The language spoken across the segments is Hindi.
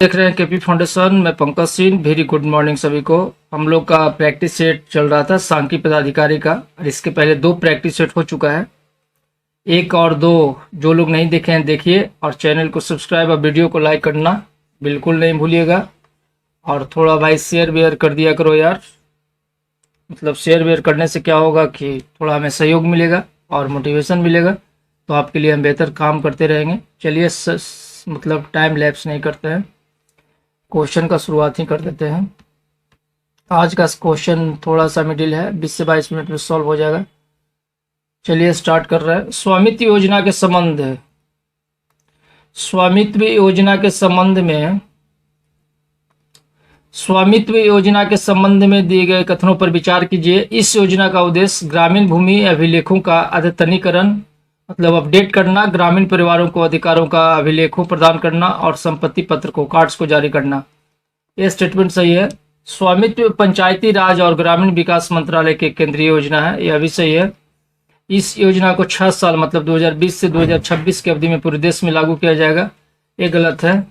देख रहे हैं केपी फाउंडेशन। मैं Pankaj Singh. Very good morning सभी को। हम लोग का प्रैक्टिस सेट चल रहा था सांख्यिकी पदाधिकारी का, और इसके पहले 2 प्रैक्टिस सेट हो चुका है। 1 और 2 जो लोग नहीं देखे हैं देखिए, और चैनल को सब्सक्राइब और वीडियो को लाइक करना बिल्कुल नहीं भूलिएगा। और थोड़ा भाई शेयर वेयर कर दिया करो यार, मतलब शेयर वेयर करने से क्या होगा कि थोड़ा हमें सहयोग मिलेगा और मोटिवेशन मिलेगा, तो आपके लिए हम बेहतर काम करते रहेंगे। चलिए मतलब टाइम लैप्स नहीं करते हैं, क्वेश्चन का शुरुआत ही कर देते हैं। आज का क्वेश्चन थोड़ा सा मिडिल है, 20 से 22 मिनट में सॉल्व हो जाएगा। चलिए स्टार्ट कर रहे हैं। स्वामित्व योजना के संबंध है। स्वामित्व योजना के संबंध में दिए गए कथनों पर विचार कीजिए। इस योजना का उद्देश्य ग्रामीण भूमि अभिलेखों का अद्यतनीकरण मतलब अपडेट करना, ग्रामीण परिवारों को अधिकारों का अभिलेखों प्रदान करना और संपत्ति पत्र को कार्ड्स को जारी करना। ये स्टेटमेंट सही है। स्वामित्व पंचायती राज और ग्रामीण विकास मंत्रालय की केंद्रीय योजना है, यह भी सही है। इस योजना को 6 साल मतलब 2020 से 2026 की अवधि में पूरे देश में लागू किया जाएगा। ये गलत है,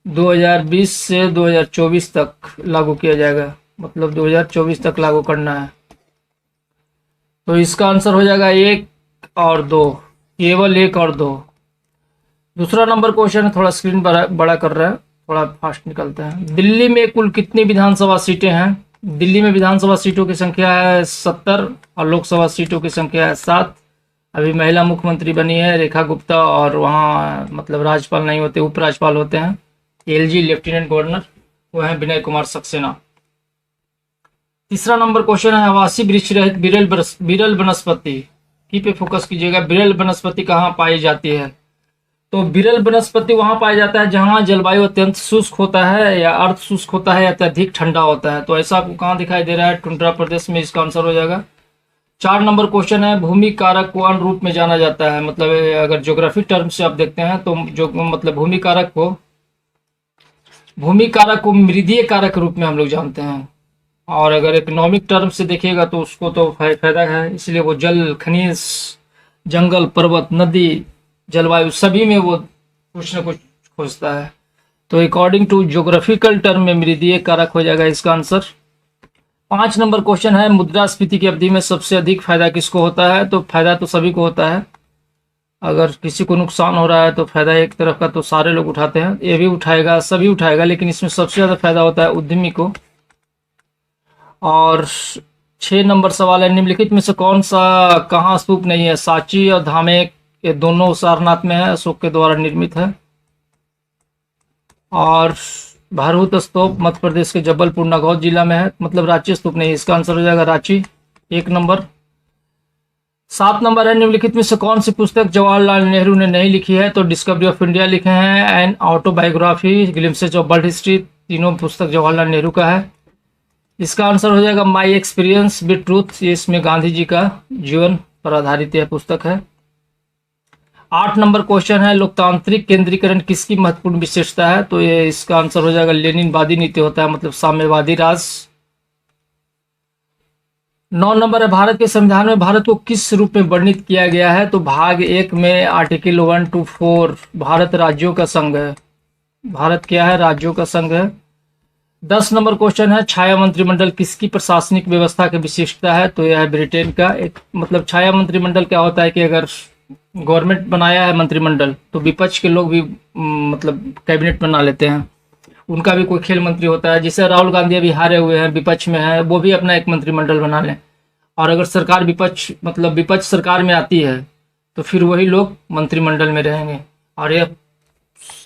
2020 से 2024 तक लागू किया जाएगा, मतलब 2024 तक लागू करना है। तो इसका आंसर हो जाएगा 1 और 2, केवल 1 और 2। दूसरा नंबर क्वेश्चन है, थोड़ा स्क्रीन बड़ा कर रहा है, थोड़ा फास्ट निकलते हैं। दिल्ली में कुल कितनी विधानसभा सीटें हैं? दिल्ली में विधानसभा सीटों की संख्या है 70 और लोकसभा सीटों की संख्या है 7। अभी महिला मुख्यमंत्री बनी है रेखा गुप्ता, और वहाँ मतलब राज्यपाल नहीं होते, उपराज्यपाल होते हैं। एलजी लेफ्टिनेंट गवर्नर वो हैं विनय कुमार सक्सेना। तीसरा नंबर क्वेश्चन है, आवासीय वृक्ष रहित विरल वनस्पति की पे फोकस कीजिएगा। विरल वनस्पति कहाँ पाई जाती है? तो विरल वनस्पति वहां पाया जाता है जहां जलवायु अत्यंत शुष्क होता है या अर्ध शुष्क होता है या अत्यधिक ठंडा होता है। तो ऐसा आपको कहाँ दिखाई दे रहा है? टुंड्रा प्रदेश में इसका आंसर हो जाएगा। 4 नंबर क्वेश्चन है, भूमि कारक को अन्य रूप में जाना जाता है। मतलब अगर ज्योग्राफी टर्म से आप देखते हैं तो जो मतलब भूमि कारक को मृदीय कारक रूप में हम लोग जानते हैं। और अगर इकोनॉमिक टर्म से देखिएगा तो उसको तो फायदा है, इसलिए वो जल, खनिज, जंगल, पर्वत, नदी, जलवायु सभी में वो कुछ न कुछ खोजता है। तो अकॉर्डिंग टू ज्योग्राफिकल टर्म में मृदीय कारक हो जाएगा इसका आंसर। 5 नंबर क्वेश्चन है, मुद्रास्फीति की अवधि में सबसे अधिक फायदा किसको होता है? तो फायदा तो सभी को होता है। अगर किसी को नुकसान हो रहा है तो फायदा एक तरफ का तो सारे लोग उठाते हैं, ये भी उठाएगा, सभी उठाएगा, लेकिन इसमें सबसे ज़्यादा फायदा होता है उद्यमी को। और 6 नंबर सवाल है, निम्नलिखित में से कौन सा कहाँ स्तूप नहीं है? सांची और धामे, ये दोनों सारनाथ में है, अशोक के द्वारा निर्मित है। और भारहूत स्तूप मध्य प्रदेश के जबलपुर नागौर जिला में है, मतलब रांची स्तूप नहीं। इसका आंसर हो जाएगा रांची, 1 नंबर। 7 नंबर है, निम्नलिखित में से कौन सी पुस्तक जवाहरलाल नेहरू ने नहीं लिखी है? तो डिस्कवरी ऑफ इंडिया लिखे हैं, and autobiography, glimpses of world history, तीनों पुस्तक जवाहरलाल नेहरू का है। इसका आंसर हो जाएगा माई एक्सपीरियंस विद ट्रूथ, ये इसमें गांधी जी का जीवन पर आधारित यह पुस्तक है। 8 नंबर क्वेश्चन है, लोकतांत्रिक केंद्रीकरण किसकी महत्वपूर्ण विशेषता है? तो ये इसका आंसर हो जाएगा लेनिनवादी नीति होता है, मतलब साम्यवादी राज। 9 नंबर है, भारत के संविधान में भारत को किस रूप में वर्णित किया गया है? तो भाग 1 में आर्टिकल 1 to 4 भारत राज्यों का संघ है। भारत क्या है? राज्यों का संघ है। 10 नंबर क्वेश्चन है, छाया मंत्रिमंडल किसकी प्रशासनिक व्यवस्था की विशेषता है? तो यह है ब्रिटेन का। एक मतलब छाया मंत्रिमंडल क्या होता है कि अगर गवर्नमेंट बनाया है मंत्रिमंडल तो विपक्ष के लोग भी मतलब कैबिनेट बना लेते हैं, उनका भी कोई खेल मंत्री होता है। जैसे राहुल गांधी अभी हारे हुए हैं, विपक्ष में है, वो भी अपना एक मंत्रिमंडल बना लें। और अगर सरकार विपक्ष सरकार में आती है तो फिर वही लोग मंत्रिमंडल में रहेंगे, और ये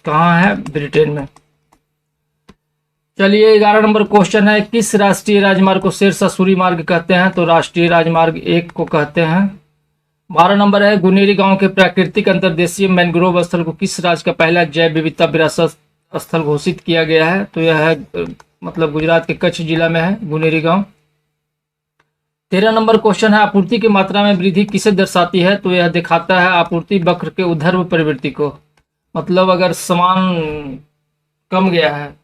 कहाँ है? ब्रिटेन में। चलिए 11 नंबर क्वेश्चन है, किस राष्ट्रीय राजमार्ग को शेरशाह सूरी मार्ग कहते हैं? तो राष्ट्रीय राजमार्ग 1 को कहते हैं। 12 नंबर है, गुनेरी गांव के प्राकृतिक अंतर्देशीय मैंग्रोव स्थल को किस राज्य का पहला जैव विविधता विरासत स्थल घोषित किया गया है? तो यह है मतलब गुजरात के कच्छ जिला में है गुनेरी गांव। 13 नंबर क्वेश्चन है, आपूर्ति की मात्रा में वृद्धि किसे दर्शाती है? तो यह दिखाता है आपूर्ति वक्र के ऊर्ध्व प्रवृत्ति को। मतलब अगर सामान कम गया है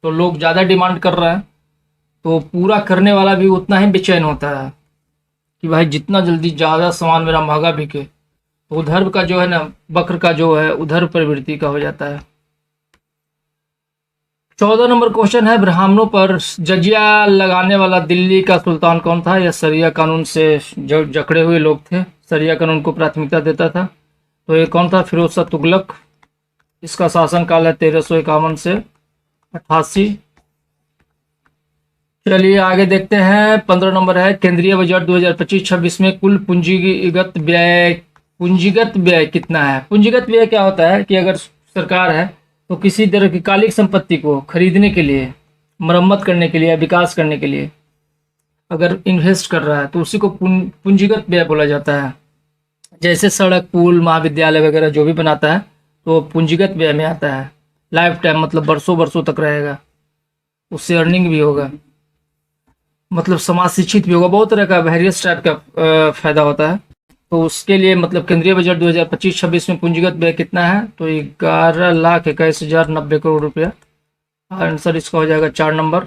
तो लोग ज़्यादा डिमांड कर रहे हैं, तो पूरा करने वाला भी उतना ही बेचैन होता है कि भाई जितना जल्दी ज़्यादा सामान मेरा महंगा बिके। तो ऊर्ध्व का जो है ना, वक्र का जो है ऊर्ध्व प्रवृत्ति का हो जाता है। 14 नंबर क्वेश्चन है, ब्राह्मणों पर जजिया लगाने वाला दिल्ली का सुल्तान कौन था? यह शरिया कानून से जो जकड़े हुए लोग थे, शरिया कानून को प्राथमिकता देता था। तो ये कौन था? फिरोज शाह तुगलक। इसका शासनकाल है 1351 से 88। चलिए आगे देखते हैं। 15 नंबर है, केंद्रीय बजट 2025-26 में कुल पूंजीगत व्यय कितना है? पूंजीगत व्यय क्या होता है कि अगर सरकार है तो किसी तरह की कालिक संपत्ति को खरीदने के लिए, मरम्मत करने के लिए या विकास करने के लिए अगर इन्वेस्ट कर रहा है तो उसी को पूंजीगत व्यय बोला जाता है। जैसे सड़क, पुल, महाविद्यालय वगैरह जो भी बनाता है तो पूंजीगत व्यय में आता है। लाइफ टाइम मतलब वर्षों वर्षों तक रहेगा, उससे अर्निंग भी होगा, मतलब समाज शिक्षित भी होगा, बहुत तरह का वेरियस टाइप का फायदा होता है। तो उसके लिए मतलब केंद्रीय बजट 2025-26 में पूंजीगत व्यय कितना है? तो 11,21,090 करोड़ रुपया। आंसर इसका हो जाएगा 4 नंबर।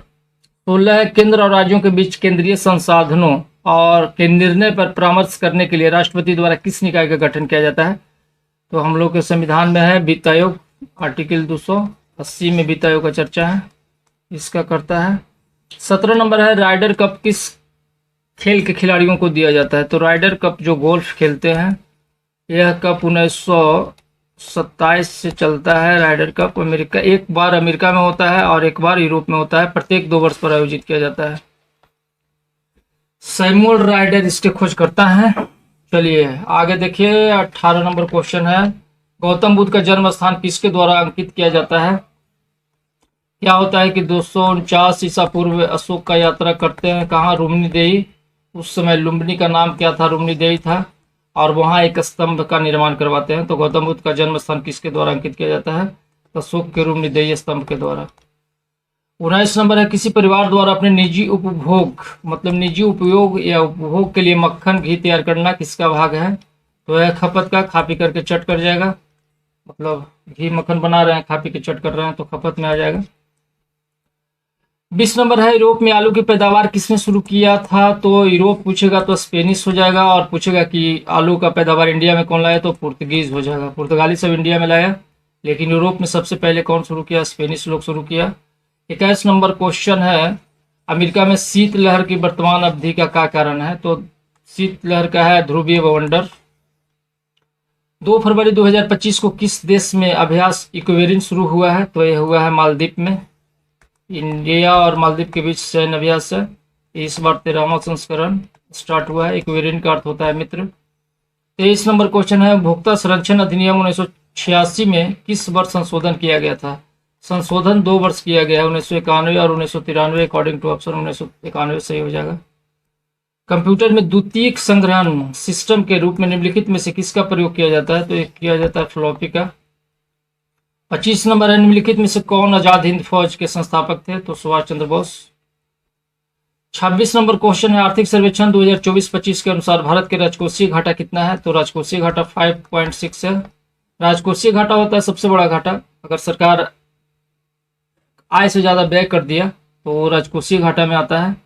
16 है, केंद्र और राज्यों के बीच केंद्रीय संसाधनों और के निर्णय पर परामर्श करने के लिए राष्ट्रपति द्वारा किस निकाय का गठन किया जाता है? तो हम लोग के संविधान में है वित्त आयोग, आर्टिकल 280 में वित्त आयोग का चर्चा है, इसका करता है। 17 नंबर है, राइडर कप किस खेल के खिलाड़ियों को दिया जाता है? तो राइडर कप जो गोल्फ खेलते हैं, यह कप 1927 से चलता है। राइडर कप अमेरिका, एक बार अमेरिका में होता है और एक बार यूरोप में होता है, प्रत्येक 2 वर्ष पर आयोजित किया जाता है। सैमुअल राइडर इसके खोज करता है। चलिए आगे देखिए, 18 नंबर क्वेश्चन है, गौतम बुद्ध का जन्म स्थान किसके द्वारा अंकित किया जाता है? क्या होता है कि 249 ईसा पूर्व अशोक का यात्रा करते हैं कहाँ? रुम्नीदेही। उस समय लुम्बिनी का नाम क्या था? रुम्नीदेही था। और वहाँ एक स्तंभ का निर्माण करवाते हैं। तो गौतम बुद्ध का जन्म स्थान किसके द्वारा अंकित किया जाता है? अशोक के रुम्नीदेही स्तंभ के द्वारा। 19 नंबर है, किसी परिवार द्वारा अपने निजी उपभोग मतलब निजी उपयोग या उपभोग के लिए मक्खन घी तैयार करना किसका भाग है? तो यह खपत का, खा पी करके चट कर जाएगा, मतलब घी मक्खन बना रहे हैं, खा पी के चट कर रहे हैं तो खपत में आ जाएगा। 20 नंबर है, यूरोप में आलू की पैदावार किसने शुरू किया था? तो यूरोप पूछेगा तो स्पेनिश हो जाएगा, और पूछेगा कि आलू का पैदावार इंडिया में कौन लाया तो पुर्तगीज हो जाएगा। पुर्तगाली सब इंडिया में लाया, लेकिन यूरोप में सबसे पहले कौन शुरू किया? स्पेनिश लोग शुरू किया। 21 नंबर क्वेश्चन है, अमेरिका में शीतलहर की वर्तमान अवधि का क्या कारण है? तो शीतलहर का है ध्रुवीय बवंडर। 2 फरवरी 2025 को किस देश में अभ्यास इक्वेरिन शुरू हुआ है? तो यह हुआ है मालदीव में। इंडिया और मालदीव के बीच सैन्य अभ्यास है, इस बार 13वां संस्करण स्टार्ट हुआ है। इक्वेरिन का अर्थ होता है मित्र। 23 नंबर क्वेश्चन है, उपभोक्ता संरक्षण अधिनियम 1986 में किस वर्ष संशोधन किया गया था? संशोधन 2 वर्ष किया गया है, 1991 और 1993। अकॉर्डिंग टू ऑप्शन 1991 सही हो जाएगा। कंप्यूटर में द्वितीयक संग्रहण सिस्टम के रूप में निम्नलिखित में से किसका प्रयोग किया जाता है? तो एक किया जाता है फ्लॉपी का। 25 नंबर है, निम्नलिखित में से कौन आजाद हिंद फौज के संस्थापक थे? तो सुभाष चंद्र बोस। 26 नंबर क्वेश्चन है, आर्थिक सर्वेक्षण 2024-25 के अनुसार भारत के राजकोषीय घाटा कितना है? तो राजकोषीय घाटा 5.6 है। राजकोषीय घाटा होता है सबसे बड़ा घाटा, अगर सरकार आय से ज्यादा व्यय कर दिया तो वो राजकोषीय घाटा में आता है,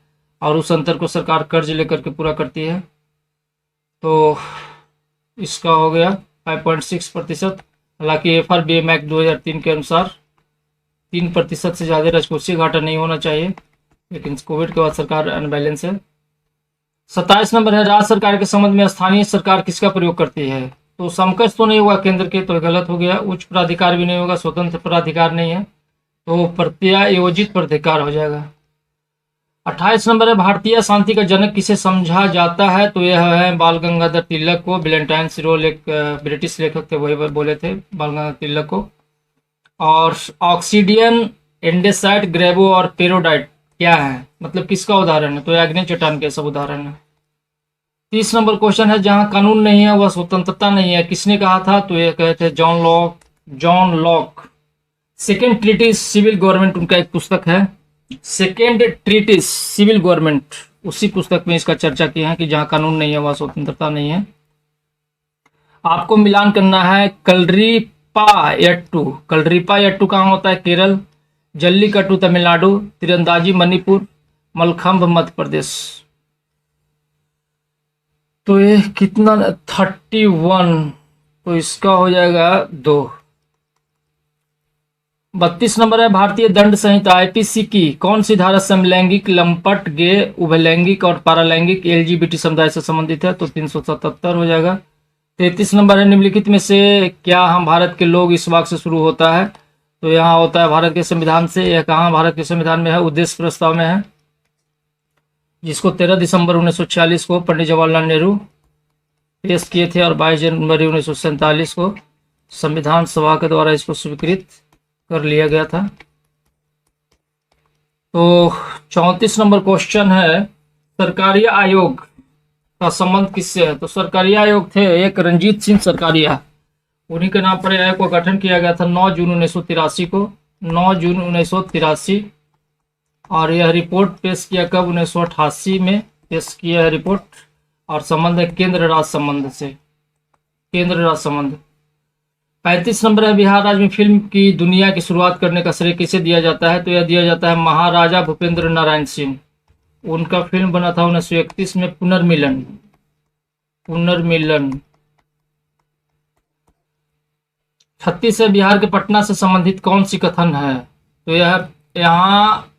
और उस अंतर को सरकार कर्ज लेकर के पूरा करती है। तो इसका हो गया 5.6%। हालांकि FRBM एक्ट 2003 के अनुसार 3% से ज़्यादा राजकोषीय घाटा नहीं होना चाहिए, लेकिन कोविड के बाद सरकार अनबैलेंस है। 27 नंबर है, राज्य सरकार के संबंध में स्थानीय सरकार किसका प्रयोग करती है? तो समकक्ष तो नहीं होगा केंद्र के, तो गलत हो गया। उच्च प्राधिकार भी नहीं होगा, स्वतंत्र प्राधिकार नहीं है, तो प्रत्यायोजित प्राधिकार हो जाएगा। 28 नंबर है, भारतीय शांति का जनक किसे समझा जाता है? तो यह है बाल गंगाधर तिलक को। वैलेंटाइन सिरोल एक ब्रिटिश लेखक थे, वही बोले थे बाल गंगाधर तिलक को। और ऑक्सीडियन, एंडेसाइट, ग्रेवो और पेरोडाइट क्या है, मतलब किसका उदाहरण है? तो आग्नेय चट्टान के सब उदाहरण है। 30 नंबर क्वेश्चन है, जहां कानून नहीं है वह स्वतंत्रता नहीं है, किसने कहा था? तो ये कहे थे John Locke. Second treatise civil government उनका एक पुस्तक है, सेकेंड ट्रीटिस सिविल गवर्नमेंट, उसी पुस्तक में इसका चर्चा किया है कि जहां कानून नहीं है वह स्वतंत्रता नहीं है। आपको मिलान करना है कलरीपायट्टू। कलरीपायट्टू कहाँ होता है? केरल। जल्लीकट्टू तमिलनाडु। तीरंदाजी मणिपुर। मलखंभ मध्य प्रदेश। तो ये कितना? 31, तो इसका हो जाएगा 2। 32 नंबर है, भारतीय दंड संहिता आईपीसी की कौन सी धारा समलैंगिक, लंपट, गे, उभयलैंगिक और पारालैंगिक एलजीबीटी समुदाय से संबंधित है? तो 377 हो जाएगा। 33 नंबर है, निम्नलिखित में से क्या हम भारत के लोग इस वाक्य से शुरू होता है? तो यहाँ होता है भारत के संविधान से। यह कहाँ भारत के संविधान में है? उद्देश्य प्रस्ताव में है, जिसको 13 दिसंबर 1946 को पंडित जवाहरलाल नेहरू पेश किए थे और 22 जनवरी 1947 को संविधान सभा के द्वारा इसको स्वीकृत कर लिया गया था। तो 34 नंबर क्वेश्चन है, सरकारी आयोग का संबंध किससे है? तो सरकारी आयोग थे एक रणजीत सिंह सरकारिया, उन्हीं के नाम पर आयोग का गठन किया गया था 9 जून 1983 को, 9 जून 1983। और यह रिपोर्ट पेश किया कब? 1988 में पेश किया है रिपोर्ट। और संबंध है केंद्र राज्य संबंध से, केंद्र राज्य संबंध। 35 नंबर है, बिहार राज्य में फिल्म की दुनिया की शुरुआत करने का श्रेय किसे दिया जाता है? तो यह दिया जाता है महाराजा भूपेंद्र नारायण सिंह। उनका फिल्म बना था 1931 में, पुनर्मिलन। पुनर्मिलन। 36 है, बिहार के पटना से संबंधित कौन सी कथन है? तो यह यहाँ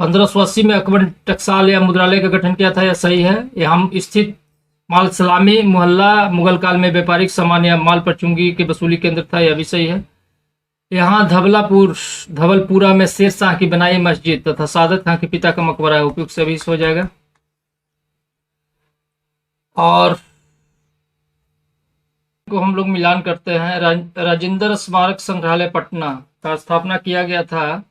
1580 में अकबर टकसाल या मुद्रालय का गठन किया था, यह सही है। यहाँ स्थित माल सलामी मोहल्ला मुगल काल में व्यापारिक सामान या माल पर चुंगी के वसूली केंद्र था, यह भी सही है। यहाँ धवलपुरा में शेर शाह की बनाई मस्जिद तथा सादत खां के पिता का मकबरा है, उपयुक्त से भी हो जाएगा। और को हम लोग मिलान करते हैं। राजेंद्र स्मारक संग्रहालय पटना का स्थापना किया गया था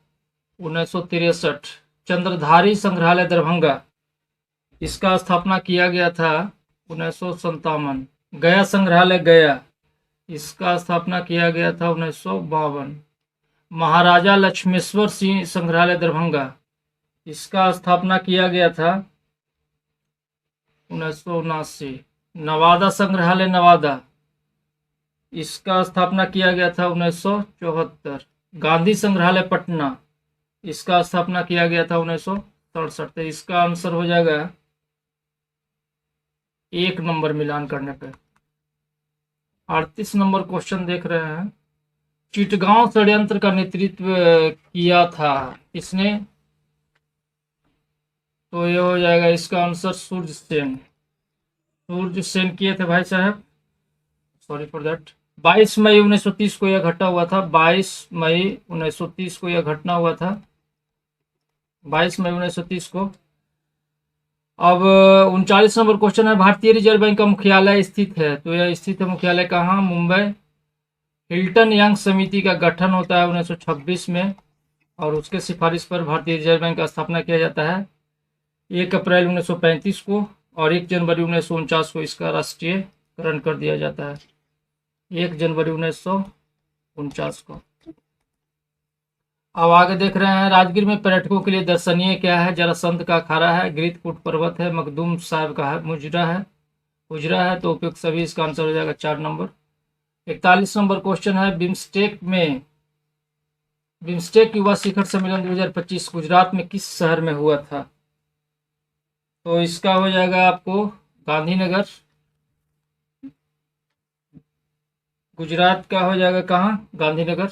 1963। चंद्रधारी संग्रहालय दरभंगा, इसका स्थापना किया गया था 1957। गया संग्रहालय गया, इसका स्थापना किया गया था 1952। महाराजा लक्ष्मेश्वर सिंह संग्रहालय दरभंगा, इसका स्थापना किया गया था 1979। नवादा संग्रहालय नवादा, इसका स्थापना किया गया था 1974। गांधी संग्रहालय पटना, इसका स्थापना किया गया था 1967। तो इसका आंसर हो जाएगा 1 नंबर मिलान करने पे। 38 नंबर क्वेश्चन देख रहे हैं, चिटगांव षड्यंत्र का नेतृत्व किया था किसने? तो ये हो जाएगा इसका आंसर सूर्य सेन। सूर्य सेन किए थे भाई साहब, सॉरी फॉर दैट। 22 मई 1930 को यह घटना हुआ था। 22 मई 1930 को यह घटना हुआ था, 22 मई 1930 को। अब 39 नंबर क्वेश्चन है, भारतीय रिजर्व बैंक का मुख्यालय स्थित है? तो यह स्थित है मुख्यालय कहाँ? मुंबई। हिल्टन यंग समिति का गठन होता है 1926 में और उसके सिफारिश पर भारतीय रिजर्व बैंक का स्थापना किया जाता है 1 अप्रैल 1935 को और 1 जनवरी 1949 को इसका राष्ट्रीयकरण कर दिया जाता है, 1 जनवरी 1949 को। अब आगे देख रहे हैं, राजगीर में पर्यटकों के लिए दर्शनीय क्या है? जरासंध का अखाड़ा है, गृतकूट पर्वत है, मखदूम साहब का है, मुजरा है। तो उपयुक्त सभी, इसका आंसर हो जाएगा 4 नंबर। 41 नंबर क्वेश्चन है, बिम्स्टेक युवा शिखर सम्मेलन 2025 गुजरात में किस शहर में हुआ था? तो इसका हो जाएगा आपको गांधीनगर। गुजरात का हो जाएगा कहाँ? गांधीनगर।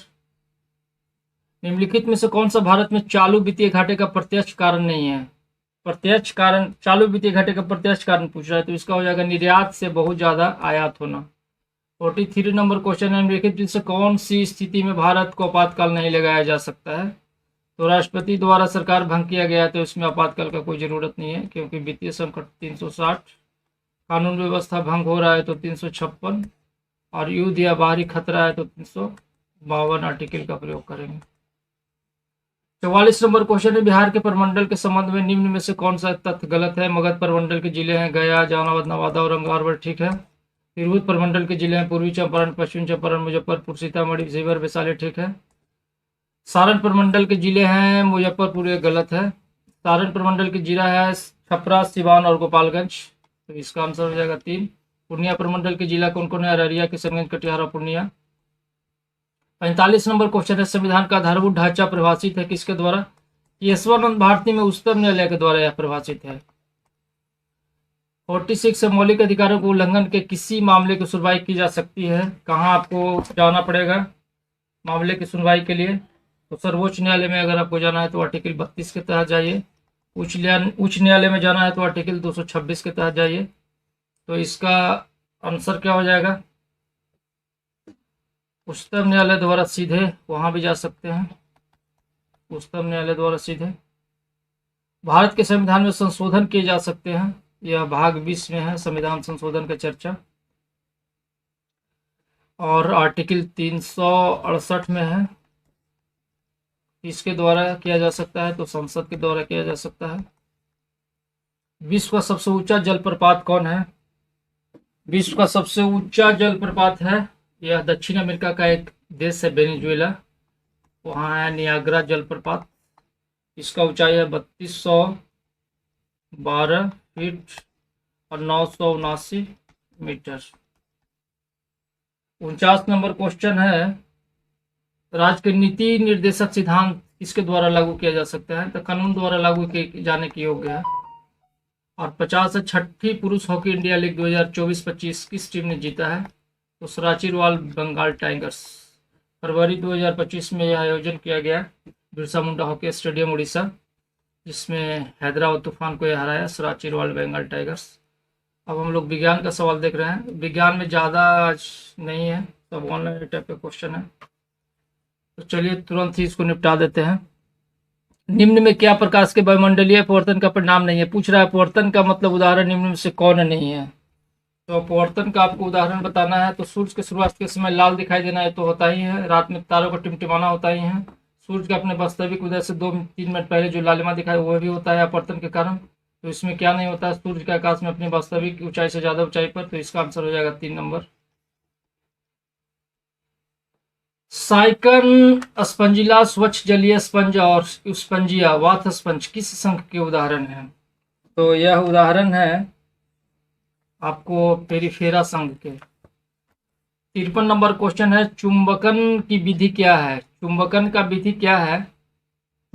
निम्नलिखित में से कौन सा भारत में चालू वित्तीय घाटे का प्रत्यक्ष कारण नहीं है? प्रत्यक्ष कारण, चालू वित्तीय घाटे का प्रत्यक्ष कारण पूछ रहा है, तो इसका हो जाएगा निर्यात से बहुत ज्यादा आयात होना। 43 नंबर क्वेश्चन है, निम्नलिखित में से कौन सी स्थिति में भारत को आपातकाल नहीं लगाया जा सकता है? तो राष्ट्रपति द्वारा सरकार भंग किया गया, तो इसमें आपातकाल का कोई जरूरत नहीं है, क्योंकि वित्तीय संकट 360, कानून व्यवस्था भंग हो रहा है तो 356, और युद्ध या बाहरी खतरा है तो 352 आर्टिकल का प्रयोग करेंगे। 44 नंबर क्वेश्चन है, बिहार के प्रमंडल के संबंध में निम्न में से कौन सा तथ्य गलत है? मगध प्रमंडल के जिले हैं गया, जहानाबाद, नवादा, औरंगाबाद, ठीक है। तिरहुत प्रमंडल के जिले हैं पूर्वी चंपारण, पश्चिमी चंपारण, मुजफ्फरपुर, सीतामढ़ी, जेवर, वैशाली, ठीक है। सारण प्रमंडल के जिले हैं मुजफ्फरपुर, ये गलत है। सारण प्रमंडल के जिला है छपरा, सिवान और गोपालगंज, तो इसका आंसर हो जाएगा 3। पूर्णिया प्रमंडल के जिला कौन कौन है? अररिया, किशनगंज, कटिहार और पूर्णिया। 45 नंबर क्वेश्चन है, संविधान का आधारभूत ढांचा परिभाषित है किसके द्वारा? केशवानंद भारती में उच्चतम न्यायालय के द्वारा यह परिभाषित है। 46 से मौलिक अधिकारों के उल्लंघन के किसी मामले की सुनवाई की जा सकती है, कहाँ आपको जाना पड़ेगा? मामले की सुनवाई के लिए। तो सर्वोच्च न्यायालय में अगर आपको जाना है तो आर्टिकल 32 के तहत जाइए। उच्च न्यायालय में जाना है तो आर्टिकल 226 के तहत जाइए। तो इसका आंसर क्या हो जाएगा? उच्चतम न्यायालय द्वारा सीधे वहां भी जा सकते हैं, उच्चतम न्यायालय द्वारा सीधे। भारत के संविधान में संशोधन किए जा सकते हैं, यह भाग 20 में है संविधान संशोधन का चर्चा, और आर्टिकल 368 में है। इसके द्वारा किया जा सकता है तो संसद के द्वारा किया जा सकता है। विश्व का सबसे ऊंचा जलप्रपात कौन है? विश्व का सबसे ऊंचा जलप्रपात है, यह दक्षिण अमेरिका का एक देश है वेनेजुएला, वहाँ है नियाग्रा जलप्रपात। इसका ऊंचाई है 3212 फीट और 979 मीटर। 49 नंबर क्वेश्चन है, राज्य के नीति निर्देशक सिद्धांत किसके द्वारा लागू किया जा सकता है? तो कानून द्वारा लागू किए जाने के योग्य है। और 50 छठी पुरुष हॉकी इंडिया लीग 2024-25 किस टीम ने जीता है? तो सराचीवाल बंगाल टाइगर्स। फरवरी 2025 में यह आयोजन किया गया बिरसा मुंडा हॉकी स्टेडियम उड़ीसा, जिसमें हैदराबाद तूफान को यह हराया सराचीवाल बंगाल टाइगर्स। अब हम लोग विज्ञान का सवाल देख रहे हैं। विज्ञान में ज़्यादा नहीं है, सब ऑनलाइन टाइप का क्वेश्चन है, तो चलिए तुरंत ही इसको निपटा देते हैं। निम्न में क्या प्रकाश के वायुमंडलीय अपवर्तन का परिणाम नहीं है? पूछ रहा है अपवर्तन का मतलब उदाहरण निम्न में से कौन नहीं है। तो अपवर्तन का आपको उदाहरण बताना है। तो सूर्य के शुरुआत के समय लाल दिखाई देना है तो होता ही है, रात में तारों का टिमटिमाना होता ही है, सूर्य के अपने वास्तविक उदय से 2-3 मिनट पहले जो लालिमा दिखाई वह भी होता है अपवर्तन के कारण। तो इसमें क्या नहीं होता है? सूर्य के आकाश में अपनी वास्तविक ऊंचाई से ज्यादा ऊंचाई पर। तो इसका आंसर हो जाएगा 3 नंबर। साइकन, स्पंजिला, स्वच्छ जलीय स्पंज और स्पंजिया वाथ स्पंज किस संघ के उदाहरण हैं? तो यह उदाहरण है आपको पेरिफेरा संघ के। 53 नंबर क्वेश्चन है, चुंबकन की विधि क्या है? चुंबकन का विधि क्या है?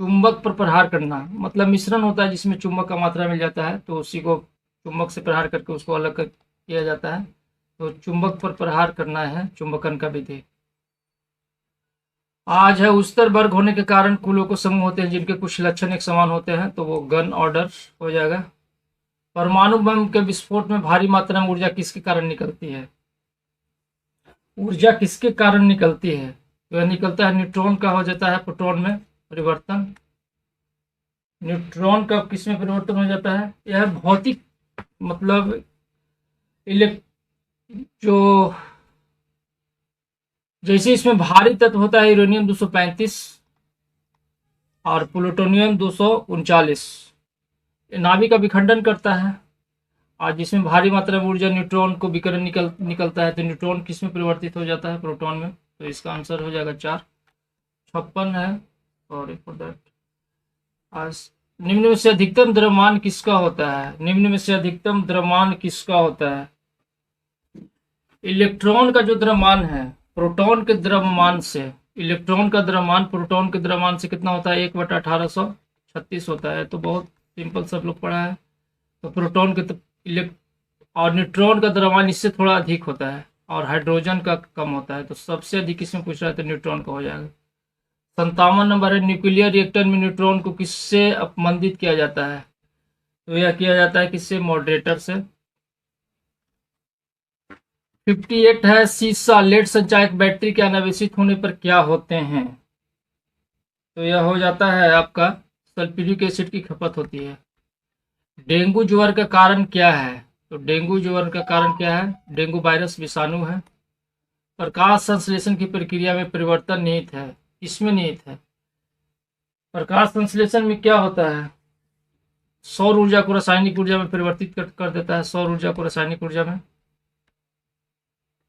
चुंबक पर प्रहार करना, मतलब मिश्रण होता है जिसमें चुंबक का मात्रा मिल जाता है तो उसी को चुंबक से प्रहार करके उसको अलग किया जाता है। तो चुंबक पर प्रहार करना है चुंबकन का विधि। आज है उच्चतर वर्ग होने के कारण कुलों को समूह होते हैं जिनके कुछ लक्षण एक समान होते हैं, तो वो गन ऑर्डर हो जाएगा। परमाणु बम के विस्फोट में भारी मात्रा में ऊर्जा किसके कारण निकलती है? ऊर्जा किसके कारण निकलती है? वह निकलता है न्यूट्रॉन का, हो जाता है प्रोटॉन में परिवर्तन। न्यूट्रॉन का किस में परिवर्तन हो जाता है? यह भौतिक मतलब जो जैसे इसमें भारी तत्व होता है यूरेनियम 235 और प्लूटोनियम 239, नाभिक का विखंडन करता है, और जिसमें भारी मात्रा में ऊर्जा न्यूट्रॉन को विकिरण निकलता है तो न्यूट्रॉन किस में परिवर्तित हो जाता है? प्रोटॉन में। तो इसका आंसर हो जाएगा 4। 56 है। Sorry for that. आज निम्न में से अधिकतम द्रव्यमान किसका होता है? निम्न में से अधिकतम द्रव्यमान किसका होता है? इलेक्ट्रॉन का जो द्रव्यमान है प्रोटॉन के द्रव्यमान से, इलेक्ट्रॉन का द्रव्यमान प्रोटॉन के द्रव्यमान से कितना होता है? 1/1836 होता है। तो बहुत सिंपल, सब लोग पढ़ा है। तो प्रोटॉन के और न्यूट्रॉन का द्रव्यमान इससे थोड़ा अधिक होता है और हाइड्रोजन का कम होता है। तो सबसे अधिक इसमें पूछ रहा है तो न्यूट्रॉन का हो जाएगा। 57 नंबर है, न्यूक्लियर रिएक्टर में न्यूट्रॉन को किससे अपमंदित किया जाता है? तो यह किया जाता है किससे? मॉडरेटर से। 58 है, सीसा लेड संचायक बैटरी के अनावेशित होने पर क्या होते हैं? तो यह हो जाता है आपका सल्फ्यूरिक एसिड की खपत होती है। डेंगू ज्वर का कारण क्या है? तो डेंगू ज्वर का कारण क्या है? डेंगू वायरस विषाणु है। प्रकाश संश्लेषण की प्रक्रिया में परिवर्तन निहित है, इसमें निहित है। प्रकाश संश्लेषण में क्या होता है? सौर ऊर्जा को रासायनिक ऊर्जा में परिवर्तित कर देता है, सौर ऊर्जा को रासायनिक ऊर्जा में।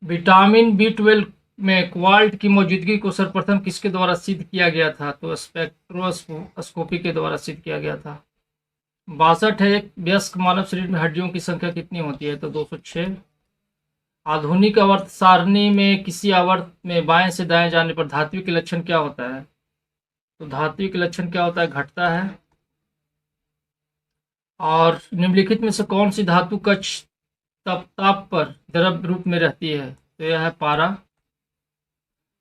विटामिन B12 में क्वाल्ट की मौजूदगी को सर्वप्रथम किसके द्वारा सिद्ध किया गया था? तो स्पेक्ट्रोस्कोपी के द्वारा सिद्ध किया गया था। 62 है, एक वयस्क मानव शरीर में हड्डियों की संख्या कितनी होती है? तो 206। आधुनिक आवर्त सारणी में किसी आवर्त में बाएं से दाएं जाने पर धात्विक लक्षण क्या होता है? तो धात्विक लक्षण क्या होता है? घटता है। और निम्नलिखित में से कौन सी धातु कक्ष ताप पर द्रव रूप में रहती है? तो यह है पारा।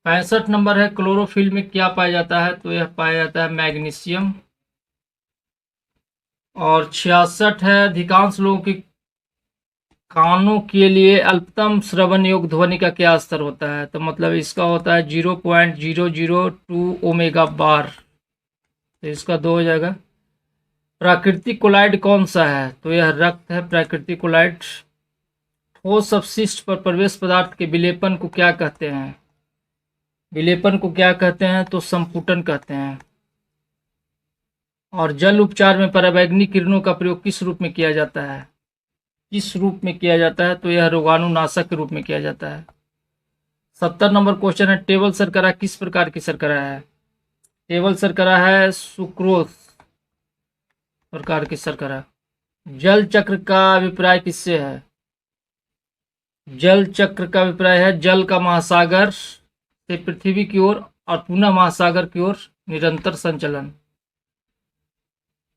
65 नंबर है, क्लोरोफिल में क्या पाया जाता है? तो यह पाया जाता है मैग्नीशियम। और 66 है, अधिकांश लोगों की कानों के लिए अल्पतम श्रवण योग्य ध्वनि का क्या स्तर होता है? तो मतलब इसका होता है 0.002 ओमेगा बार। तो इसका 2 हो जाएगा। प्राकृतिक कोलाइड कौन सा है? तो यह रक्त है, प्राकृतिक कोलाइड। ठोस अपशिष्ट पर प्रवेश पदार्थ के विलेपन को क्या कहते हैं? विलेपन को क्या कहते हैं? तो संपुटन कहते हैं। और जल उपचार में पराबैंगनी किरणों का प्रयोग किस रूप में किया जाता है? किस रूप में किया जाता है? तो यह रोगाणुनाशक के रूप में किया जाता है। 70 नंबर क्वेश्चन है, टेबल शर्करा किस प्रकार की शर्करा है? टेबल शर्करा है सुक्रोज प्रकार की शर्करा। जल चक्र का अभिप्राय किससे है? जल चक्र का अभिप्राय है जल का महासागर से पृथ्वी की ओर और पुनः महासागर की ओर निरंतर संचलन।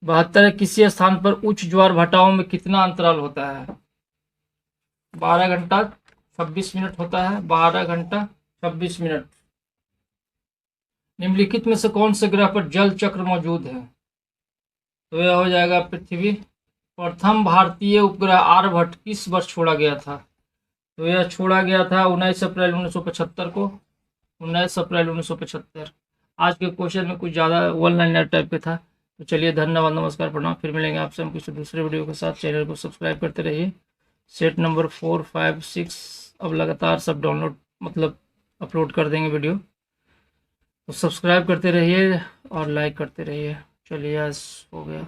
72 किसी स्थान पर उच्च ज्वार भाटाओं में कितना अंतराल होता है? 12 घंटा 26 मिनट होता है। 12 घंटा 26 मिनट। निम्नलिखित में से कौन से ग्रह पर जल चक्र मौजूद है? तो यह हो जाएगा पृथ्वी। प्रथम भारतीय उपग्रह आर्यभट्ट किस वर्ष छोड़ा गया था? तो यह छोड़ा गया था 19 अप्रैल 1975 को। 19 अप्रैल 1975। आज के क्वेश्चन में कुछ ज़्यादा वन लाइनर टाइप के था। तो चलिए, धन्यवाद, नमस्कार, प्रणाम। फिर मिलेंगे आपसे हम किसी दूसरे वीडियो के साथ। चैनल को सब्सक्राइब करते रहिए। सेट नंबर 4, 5, 6 अब लगातार सब डाउनलोड मतलब अपलोड कर देंगे वीडियो। तो सब्सक्राइब करते रहिए और लाइक करते रहिए। चलिए, आज हो गया।